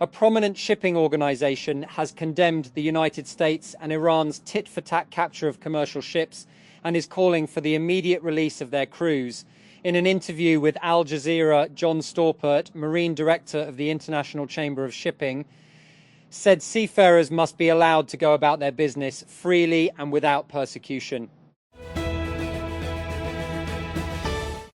A prominent shipping organization has condemned the United States and Iran's tit-for-tat capture of commercial ships and is calling for the immediate release of their crews. In an interview with Al Jazeera, John Storpert, Marine Director of the International Chamber of Shipping, said seafarers must be allowed to go about their business freely and without persecution.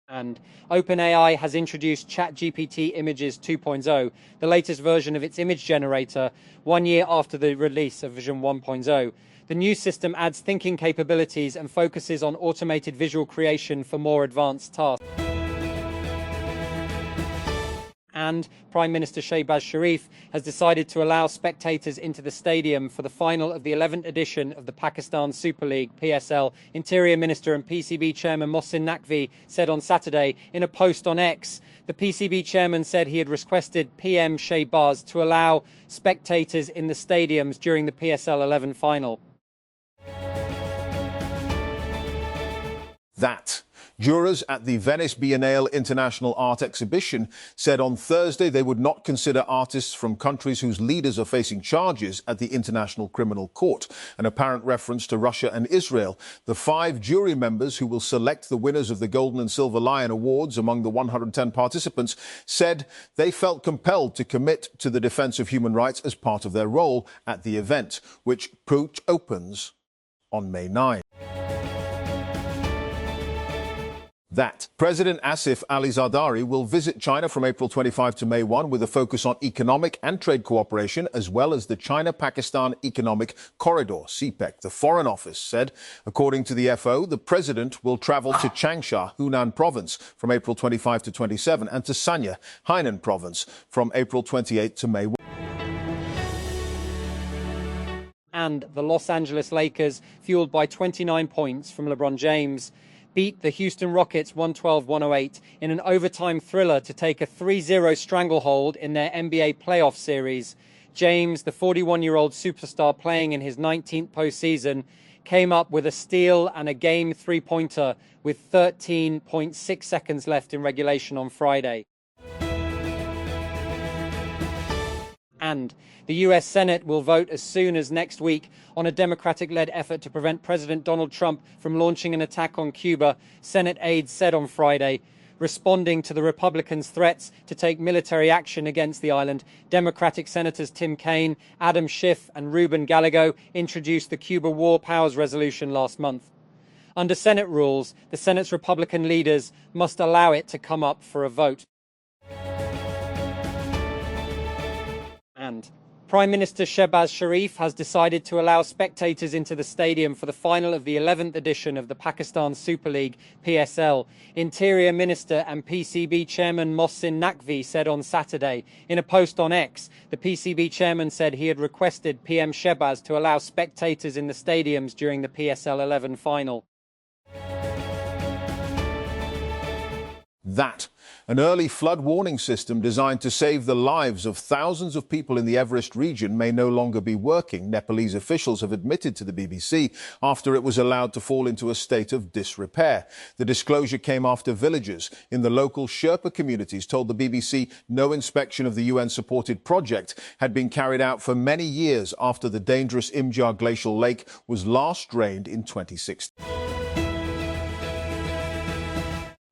And OpenAI has introduced ChatGPT Images 2.0, the latest version of its image generator, 1 year after the release of version 1.0. The new system adds thinking capabilities and focuses on automated visual creation for more advanced tasks. And Prime Minister Shehbaz Sharif has decided to allow spectators into the stadium for the final of the 11th edition of the Pakistan Super League, PSL. Interior Minister and PCB Chairman Mohsin Naqvi said on Saturday in a post on X, the PCB chairman said he had requested PM Shehbaz to allow spectators in the stadiums during the PSL 11 final. That. Jurors at the Venice Biennale International Art Exhibition said on Thursday they would not consider artists from countries whose leaders are facing charges at the International Criminal Court, an apparent reference to Russia and Israel. The 5 jury members who will select the winners of the Golden and Silver Lion Awards among the 110 participants said they felt compelled to commit to the defense of human rights as part of their role at the event, which opens on May 9. That President Asif Ali Zardari will visit China from April 25 to May 1 with a focus on economic and trade cooperation, as well as the China-Pakistan Economic Corridor, CPEC, the Foreign Office said. According to the FO, the president will travel to Changsha, Hunan Province, from April 25 to 27, and to Sanya, Hainan Province, from April 28 to May 1. And the Los Angeles Lakers, fueled by 29 points from LeBron James, beat the Houston Rockets 112-108 in an overtime thriller to take a 3-0 stranglehold in their NBA playoff series. James, the 41-year-old superstar playing in his 19th postseason, came up with a steal and a game three-pointer with 13.6 seconds left in regulation on Friday. And the U.S. Senate will vote as soon as next week on a Democratic-led effort to prevent President Donald Trump from launching an attack on Cuba, Senate aides said on Friday. Responding to the Republicans' threats to take military action against the island, Democratic Senators Tim Kaine, Adam Schiff and Ruben Gallego introduced the Cuba War Powers Resolution last month. Under Senate rules, the Senate's Republican leaders must allow it to come up for a vote. And Prime Minister Shehbaz Sharif has decided to allow spectators into the stadium for the final of the 11th edition of the Pakistan Super League, PSL. Interior Minister and PCB Chairman Mohsin Naqvi said on Saturday. In a post on X, the PCB chairman said he had requested PM Shehbaz to allow spectators in the stadiums during the PSL 11 final. That. An early flood warning system designed to save the lives of thousands of people in the Everest region may no longer be working, Nepalese officials have admitted to the BBC after it was allowed to fall into a state of disrepair. The disclosure came after villagers in the local Sherpa communities told the BBC no inspection of the UN-supported project had been carried out for many years after the dangerous Imjar glacial lake was last drained in 2016.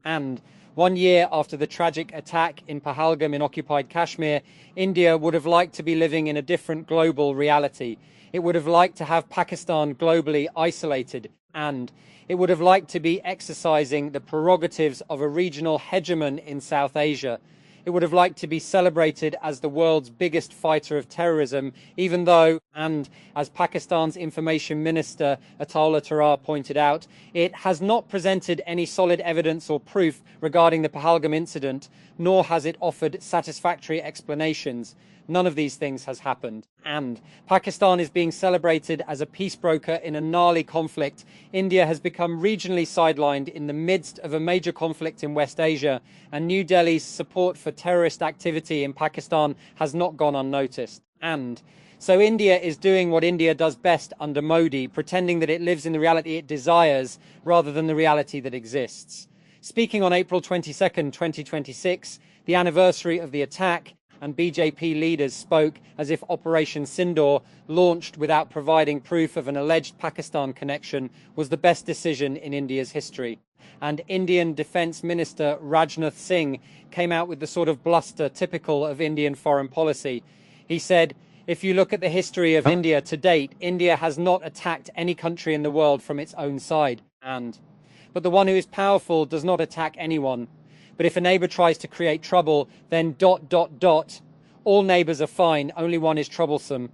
And 1 year after the tragic attack in Pahalgam in occupied Kashmir, India would have liked to be living in a different global reality. It would have liked to have Pakistan globally isolated, and it would have liked to be exercising the prerogatives of a regional hegemon in South Asia. It would have liked to be celebrated as the world's biggest fighter of terrorism, even though, and as Pakistan's Information Minister Ataullah Tarar pointed out, it has not presented any solid evidence or proof regarding the Pahalgam incident, nor has it offered satisfactory explanations. None of these things has happened. And Pakistan is being celebrated as a peace broker in a gnarly conflict. India has become regionally sidelined in the midst of a major conflict in West Asia, and New Delhi's support for terrorist activity in Pakistan has not gone unnoticed. And so India is doing what India does best under Modi, pretending that it lives in the reality it desires rather than the reality that exists. Speaking on April 22nd, 2026, the anniversary of the attack, And BJP leaders spoke as if Operation Sindoor, launched without providing proof of an alleged Pakistan connection, was the best decision in India's history. And Indian Defence Minister Rajnath Singh came out with the sort of bluster typical of Indian foreign policy. He said, "If you look at the history of India to date, India has not attacked any country in the world from its own side. But the one who is powerful does not attack anyone. But if a neighbor tries to create trouble, then ... all neighbors are fine, only one is troublesome."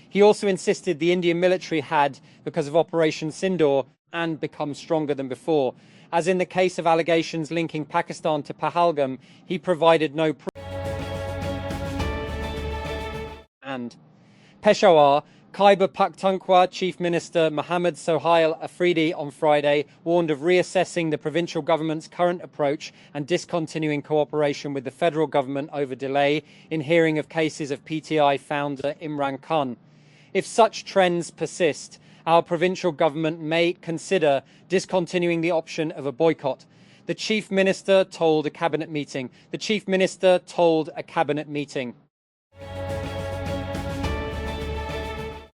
He also insisted the Indian military had, because of Operation Sindoor, and become stronger than before. As in the case of allegations linking Pakistan to Pahalgam, he provided no proof. And Peshawar, Khyber Pakhtunkhwa Chief Minister Mohammad Sohail Afridi on Friday warned of reassessing the provincial government's current approach and discontinuing cooperation with the federal government over delay in hearing of cases of PTI founder Imran Khan. If such trends persist, our provincial government may consider discontinuing the option of a boycott. The Chief Minister told a cabinet meeting.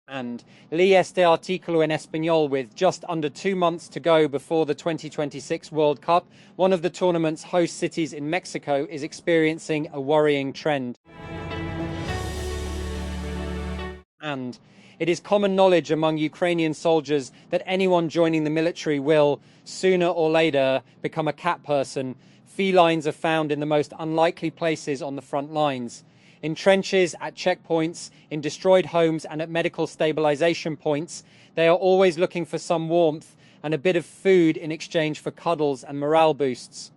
And leí este artículo en español. With just under 2 months to go before the 2026 World Cup, one of the tournament's host cities in Mexico is experiencing a worrying trend. And it is common knowledge among Ukrainian soldiers that anyone joining the military will, sooner or later, become a cat person. Felines are found in the most unlikely places on the front lines. In trenches, at checkpoints, in destroyed homes and at medical stabilization points, they are always looking for some warmth and a bit of food in exchange for cuddles and morale boosts.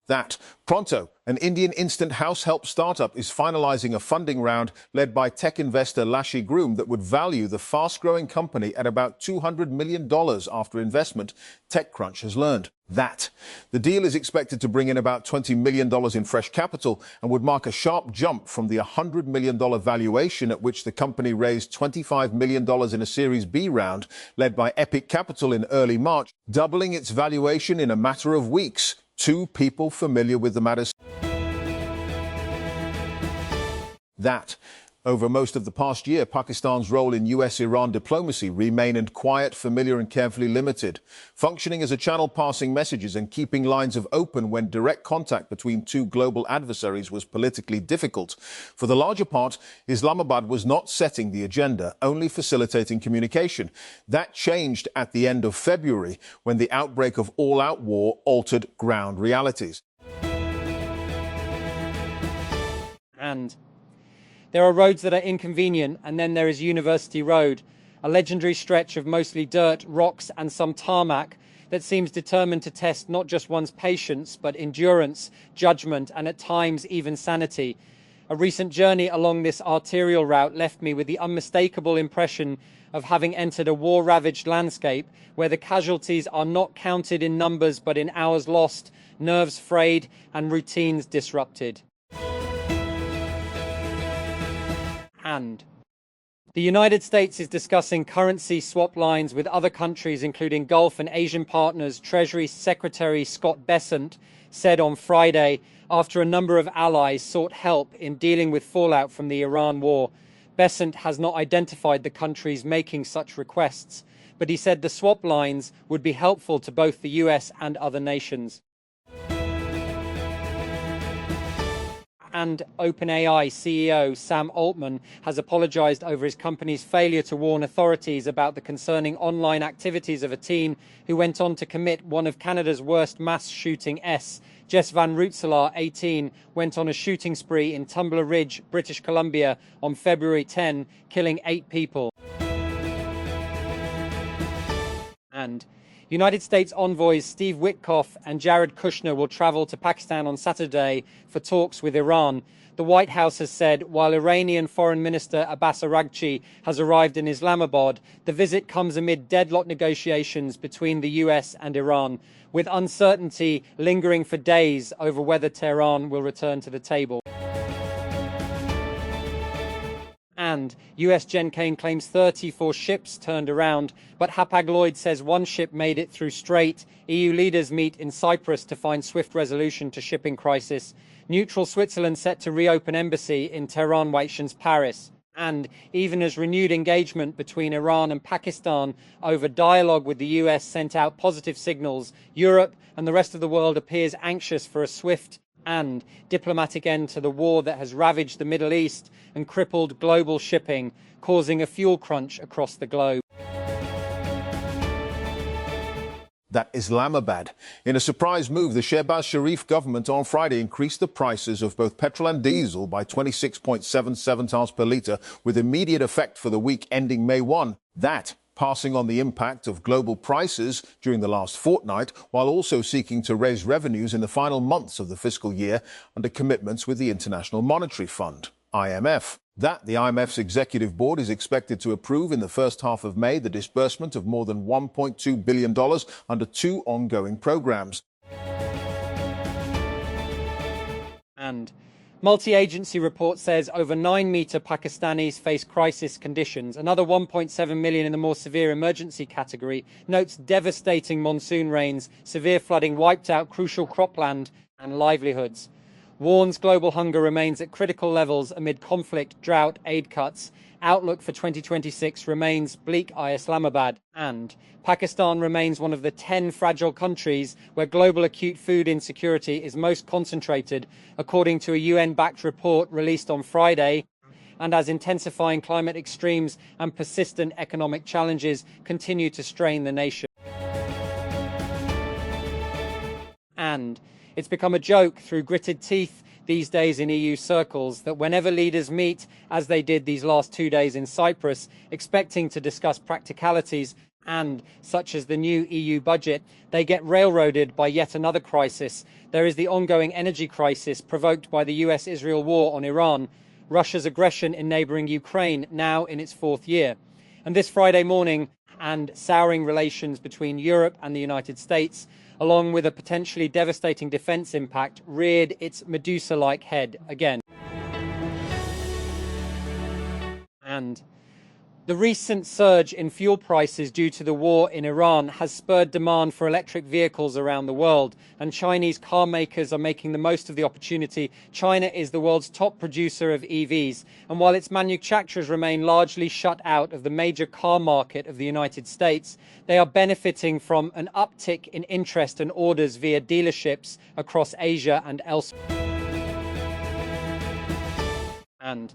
That Pronto, an Indian instant house help startup, is finalizing a funding round led by tech investor Lashi Groom that would value the fast-growing company at about $200 million after investment, TechCrunch has learned. That the deal is expected to bring in about $20 million in fresh capital and would mark a sharp jump from the $100 million valuation at which the company raised $25 million in a Series B round led by Epic Capital in early March, doubling its valuation in a matter of weeks. Two people familiar with the matter. That over most of the past year, Pakistan's role in US-Iran diplomacy remained quiet, familiar and carefully limited, functioning as a channel passing messages and keeping lines of open when direct contact between two global adversaries was politically difficult. For the larger part, Islamabad was not setting the agenda, only facilitating communication. That changed at the end of February, when the outbreak of all-out war altered ground realities. And there are roads that are inconvenient, and then there is University Road, a legendary stretch of mostly dirt, rocks and some tarmac that seems determined to test not just one's patience, but endurance, judgment and at times even sanity. A recent journey along this arterial route left me with the unmistakable impression of having entered a war-ravaged landscape where the casualties are not counted in numbers but in hours lost, nerves frayed and routines disrupted. And the United States is discussing currency swap lines with other countries, including Gulf and Asian partners, Treasury Secretary Scott Bessent said on Friday, after a number of allies sought help in dealing with fallout from the Iran war. Bessent has not identified the countries making such requests, but he said the swap lines would be helpful to both the US and other nations. And OpenAI CEO Sam Altman has apologized over his company's failure to warn authorities about the concerning online activities of a teen who went on to commit one of Canada's worst mass shooting. Jess Van Rootselaar, 18, went on a shooting spree in Tumbler Ridge, British Columbia on February 10, killing 8 people. And United States envoys Steve Witkoff and Jared Kushner will travel to Pakistan on Saturday for talks with Iran. The White House has said while Iranian Foreign Minister Abbas Araghchi has arrived in Islamabad, the visit comes amid deadlocked negotiations between the US and Iran, with uncertainty lingering for days over whether Tehran will return to the table. And And US Gencane claims 34 ships turned around, but Hapag-Lloyd says one ship made it through Strait. EU leaders meet in Cyprus to find swift resolution to shipping crisis. Neutral Switzerland set to reopen embassy in Tehran waits Paris. And even as renewed engagement between Iran and Pakistan over dialogue with the US sent out positive signals, Europe and the rest of the world appears anxious for a swift and diplomatic end to the war that has ravaged the Middle East and crippled global shipping, causing a fuel crunch across the globe. That Islamabad. In a surprise move, the Shehbaz Sharif government on Friday increased the prices of both petrol and diesel by 26.7 cents per litre, with immediate effect for the week ending May 1. That passing on the impact of global prices during the last fortnight, while also seeking to raise revenues in the final months of the fiscal year under commitments with the International Monetary Fund, IMF. The IMF's executive board is expected to approve in the first half of May the disbursement of more than $1.2 billion under two ongoing programs. And multi-agency report says over 9 metre Pakistanis face crisis conditions. Another 1.7 million in the more severe emergency category. Notes devastating monsoon rains, severe flooding wiped out crucial cropland and livelihoods. Warns global hunger remains at critical levels amid conflict, drought, aid cuts. Outlook for 2026 remains bleak, Islamabad. And Pakistan remains one of the 10 fragile countries where global acute food insecurity is most concentrated, according to a UN-backed report released on Friday. And as intensifying climate extremes and persistent economic challenges continue to strain the nation. And it's become a joke through gritted teeth these days in EU circles that whenever leaders meet, as they did these last 2 days in Cyprus, expecting to discuss practicalities and such as the new EU budget, they get railroaded by yet another crisis. There is the ongoing energy crisis provoked by the US-Israel war on Iran, Russia's aggression in neighbouring Ukraine now in its 4th year. And this Friday morning, and souring relations between Europe and the United States, along with a potentially devastating defence impact, reared its Medusa-like head again. And the recent surge in fuel prices due to the war in Iran has spurred demand for electric vehicles around the world, and Chinese car makers are making the most of the opportunity. China is the world's top producer of EVs, and while its manufacturers remain largely shut out of the major car market of the United States, they are benefiting from an uptick in interest and orders via dealerships across Asia and elsewhere. And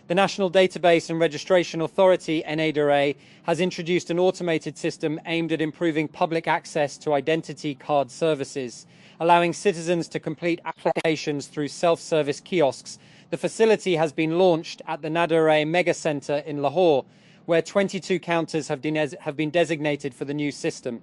the National Database and Registration Authority, NADRA, has introduced an automated system aimed at improving public access to identity card services, allowing citizens to complete applications through self-service kiosks. The facility has been launched at the NADRA Mega Centre in Lahore, where 22 counters have been designated for the new system.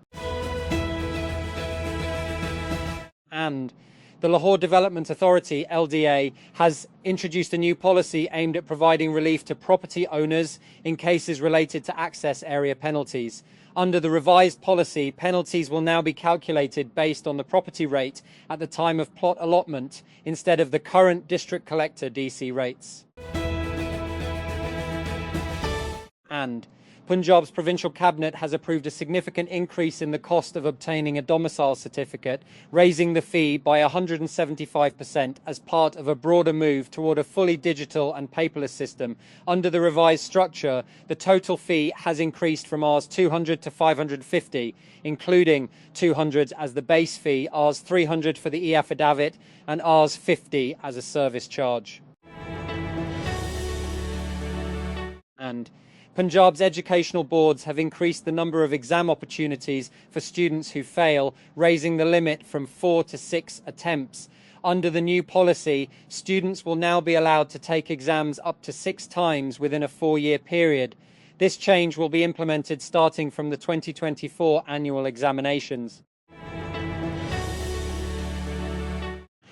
And the Lahore Development Authority, LDA, has introduced a new policy aimed at providing relief to property owners in cases related to access area penalties. Under the revised policy, penalties will now be calculated based on the property rate at the time of plot allotment instead of the current district collector DC rates. And Punjab's provincial cabinet has approved a significant increase in the cost of obtaining a domicile certificate, raising the fee by 175% as part of a broader move toward a fully digital and paperless system. Under the revised structure, the total fee has increased from Rs 200 to 550, including 200 as the base fee, Rs 300 for the e-affidavit, and Rs 50 as a service charge. And Punjab's educational boards have increased the number of exam opportunities for students who fail, raising the limit from 4 to 6 attempts. Under the new policy, students will now be allowed to take exams up to 6 times within a 4-year period. This change will be implemented starting from the 2024 annual examinations.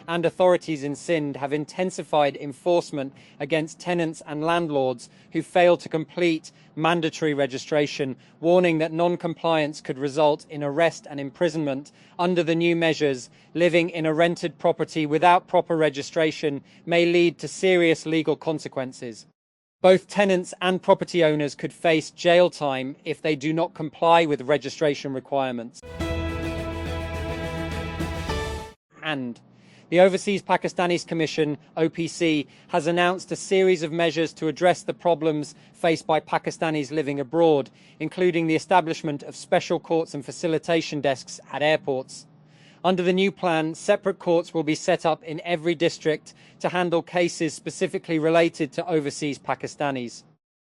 And authorities in Sindh have intensified enforcement against tenants and landlords who fail to complete mandatory registration, warning that non-compliance could result in arrest and imprisonment. Under the new measures, living in a rented property without proper registration may lead to serious legal consequences. Both tenants and property owners could face jail time if they do not comply with registration requirements. And the Overseas Pakistanis Commission, OPC, has announced a series of measures to address the problems faced by Pakistanis living abroad, including the establishment of special courts and facilitation desks at airports. Under the new plan, separate courts will be set up in every district to handle cases specifically related to overseas Pakistanis.